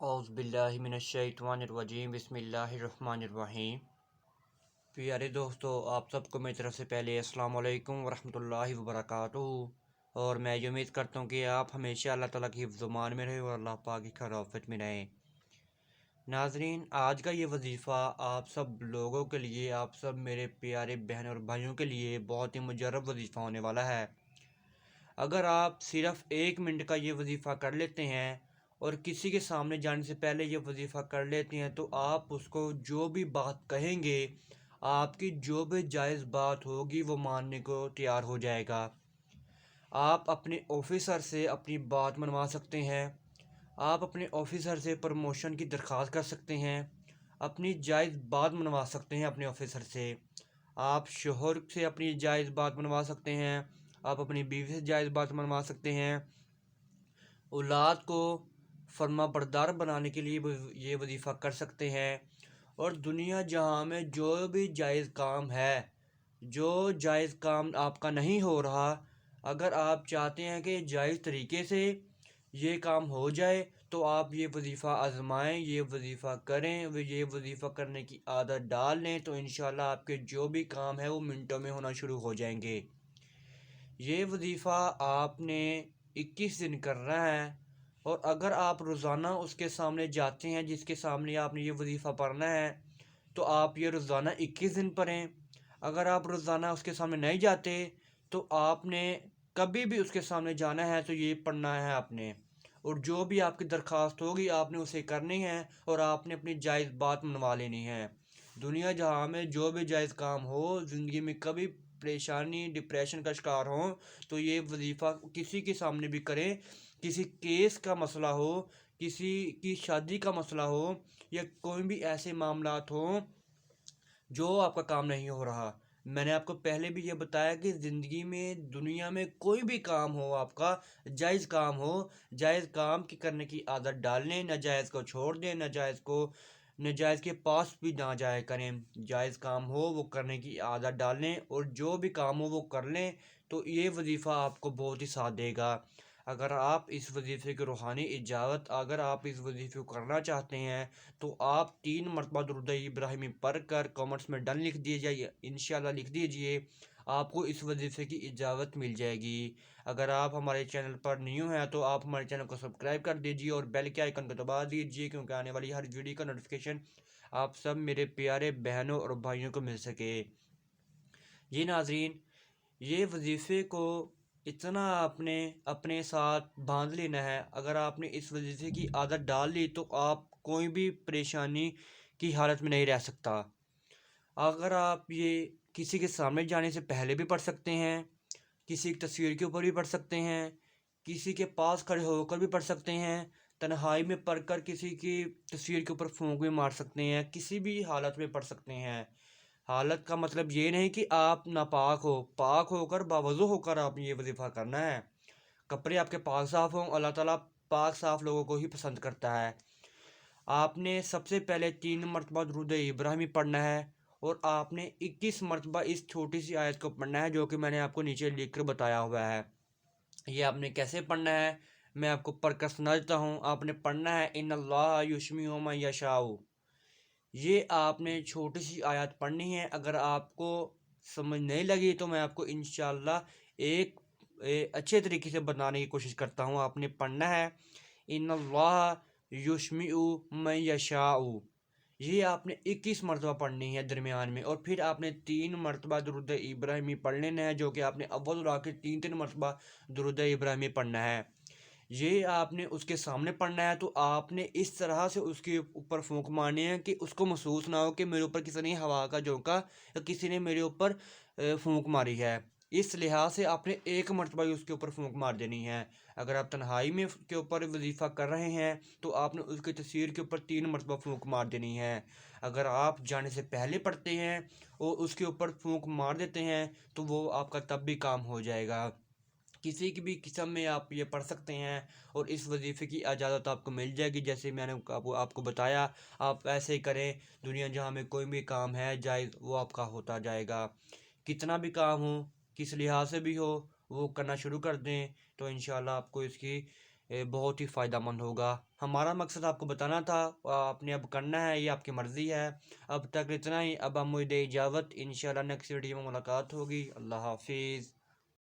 اعوذ باللہ من الشیطان الرجیم بسم اللہ الرحمن الرحیم۔ پیارے دوستو، آپ سب کو میری طرف سے پہلے السلام علیکم ورحمۃ اللہ وبرکاتہ، اور میں یہ امید کرتا ہوں کہ آپ ہمیشہ اللہ تعالیٰ کی حفظ و امان میں رہیں اور اللہ پاک کی خیر آفت میں رہیں۔ ناظرین، آج کا یہ وظیفہ آپ سب لوگوں کے لیے، آپ سب میرے پیارے بہن اور بھائیوں کے لیے بہت ہی مجرب وظیفہ ہونے والا ہے۔ اگر آپ صرف 1 منٹ کا یہ وظیفہ کر لیتے ہیں اور کسی کے سامنے جانے سے پہلے یہ وظیفہ کر لیتے ہیں تو آپ اس کو جو بھی بات کہیں گے، آپ کی جو بھی جائز بات ہوگی وہ ماننے کو تیار ہو جائے گا۔ آپ اپنے آفیسر سے اپنی بات منوا سکتے ہیں، آپ اپنے آفیسر سے پروموشن کی درخواست کر سکتے ہیں، اپنی جائز بات منوا سکتے ہیں اپنے آفیسر سے، آپ شوہر سے اپنی جائز بات منوا سکتے ہیں، آپ اپنی بیوی سے جائز بات منوا سکتے ہیں، اولاد کو فرما بردار بنانے کے لیے یہ وظیفہ کر سکتے ہیں، اور دنیا جہاں میں جو بھی جائز کام ہے، جو جائز کام آپ کا نہیں ہو رہا، اگر آپ چاہتے ہیں کہ جائز طریقے سے یہ کام ہو جائے تو آپ یہ وظیفہ آزمائیں، یہ وظیفہ کریں، یہ وظیفہ کرنے کی عادت ڈال لیں تو انشاءاللہ آپ کے جو بھی کام ہے وہ منٹوں میں ہونا شروع ہو جائیں گے۔ یہ وظیفہ آپ نے 21 دن کرنا ہے، اور اگر آپ روزانہ اس کے سامنے جاتے ہیں جس کے سامنے آپ نے یہ وظیفہ پڑھنا ہے تو آپ یہ روزانہ 21 دن پڑھیں۔ اگر آپ روزانہ اس کے سامنے نہیں جاتے تو آپ نے کبھی بھی اس کے سامنے جانا ہے تو یہ پڑھنا ہے آپ نے، اور جو بھی آپ کی درخواست ہوگی آپ نے اسے کرنی ہے، اور آپ نے اپنی جائز بات منوا لینی ہے۔ دنیا جہاں میں جو بھی جائز کام ہو، زندگی میں کبھی پریشانی ڈپریشن کا شکار ہوں تو یہ وظیفہ کسی کے سامنے بھی کریں، کسی کیس کا مسئلہ ہو، کسی کی شادی کا مسئلہ ہو، یا کوئی بھی ایسے معاملات ہوں جو آپ کا کام نہیں ہو رہا۔ میں نے آپ کو پہلے بھی یہ بتایا کہ زندگی میں دنیا میں کوئی بھی کام ہو آپ کا، جائز کام ہو، جائز کام کی کرنے کی عادت ڈالنے، ناجائز کو چھوڑ دیں، ناجائز کے پاس بھی نہ جایا کریں، جائز کام ہو وہ کرنے کی عادت ڈالیں، اور جو بھی کام ہو وہ کر لیں تو یہ وظیفہ آپ کو بہت ہی ساتھ دے گا۔ اگر آپ اس وظیفے کی روحانی اجازت، اگر آپ اس وظیفے کو کرنا چاہتے ہیں تو آپ 3 مرتبہ درود ابراہیمی پڑھ کر کامنٹس میں ڈن لکھ دیجیے، انشاءاللہ لکھ دیجیے، آپ کو اس وظیفے کی اجازت مل جائے گی۔ اگر آپ ہمارے چینل پر نیو ہیں تو آپ ہمارے چینل کو سبسکرائب کر دیجیے اور بیل کے آئیکن کو دبا دیجیے، کیونکہ آنے والی ہر ویڈیو کا نوٹیفیکیشن آپ سب میرے پیارے بہنوں اور بھائیوں کو مل سکے۔ یہ ناظرین، یہ وظیفے کو اتنا آپ نے اپنے ساتھ باندھ لینا ہے، اگر آپ نے اس وظیفے کی عادت ڈال لی تو آپ کوئی بھی پریشانی کی حالت میں نہیں رہ سکتا۔ اگر آپ یہ کسی کے سامنے جانے سے پہلے بھی پڑھ سکتے ہیں، کسی کی تصویر کے اوپر بھی پڑھ سکتے ہیں، کسی کے پاس کھڑے ہو کر بھی پڑھ سکتے ہیں، تنہائی میں پڑھ کر کسی کی تصویر کے اوپر پھونک بھی مار سکتے ہیں، کسی بھی حالت میں پڑھ سکتے ہیں۔ حالت کا مطلب یہ نہیں کہ آپ ناپاک ہو، پاک ہو کر باوضو ہو کر آپ یہ وظیفہ کرنا ہے، کپڑے آپ کے پاک صاف ہوں، اللہ تعالیٰ پاک صاف لوگوں کو ہی پسند کرتا ہے۔ آپ نے سب سے پہلے 3 مرتبہ درود ابراہیمی پڑھنا ہے، اور آپ نے 21 مرتبہ اس چھوٹی سی آیت کو پڑھنا ہے جو کہ میں نے آپ کو نیچے لکھ کر بتایا ہوا ہے۔ یہ آپ نے کیسے پڑھنا ہے میں آپ کو پڑھ کر سنا دیتا ہوں۔ آپ نے پڑھنا ہے ان اللہ یشمیع من یشاء۔ یہ آپ نے چھوٹی سی آیات پڑھنی ہے۔ اگر آپ کو سمجھ نہیں لگی تو میں آپ کو انشاءاللہ ایک اچھے طریقے سے بتانے کی کوشش کرتا ہوں۔ آپ نے پڑھنا ہے ان اللہ یشمیع من یشاء، یہ آپ نے 21 مرتبہ پڑھنی ہے درمیان میں، اور پھر آپ نے 3 مرتبہ درود ابراہیمی پڑھ لینا ہے، جو کہ آپ نے اول اور آخر 3 مرتبہ درود ابراہیمی پڑھنا ہے۔ یہ آپ نے اس کے سامنے پڑھنا ہے تو آپ نے اس طرح سے اس کے اوپر پھونک مارنی ہے کہ اس کو محسوس نہ ہو کہ میرے اوپر کسی نے ہوا کا جھونکا یا کسی نے میرے اوپر پھونک ماری ہے۔ اس لحاظ سے آپ نے 1 مرتبہ ہی اس کے اوپر پھونک مار دینی ہے۔ اگر آپ تنہائی میں کے اوپر وظیفہ کر رہے ہیں تو آپ نے اس کی تصویر کے اوپر 3 مرتبہ پھونک مار دینی ہے۔ اگر آپ جانے سے پہلے پڑھتے ہیں اور اس کے اوپر پھونک مار دیتے ہیں تو وہ آپ کا تب بھی کام ہو جائے گا۔ کسی کی بھی قسم میں آپ یہ پڑھ سکتے ہیں، اور اس وظیفے کی اجازت آپ کو مل جائے گی جیسے میں نے آپ کو بتایا۔ آپ ایسے ہی کریں، دنیا جہاں میں کوئی بھی کام ہے جائز وہ آپ کا ہوتا جائے گا۔ کتنا بھی کام ہو، کس لحاظ سے بھی ہو، وہ کرنا شروع کر دیں تو انشاءاللہ آپ کو اس کی بہت ہی فائدہ مند ہوگا۔ ہمارا مقصد آپ کو بتانا تھا، آپ نے اب کرنا ہے، یہ آپ کی مرضی ہے۔ اب تک اتنا ہی، اب ہم مجھے اجازت، انشاءاللہ نیکسٹ ویڈیو میں ملاقات ہوگی۔ اللہ حافظ۔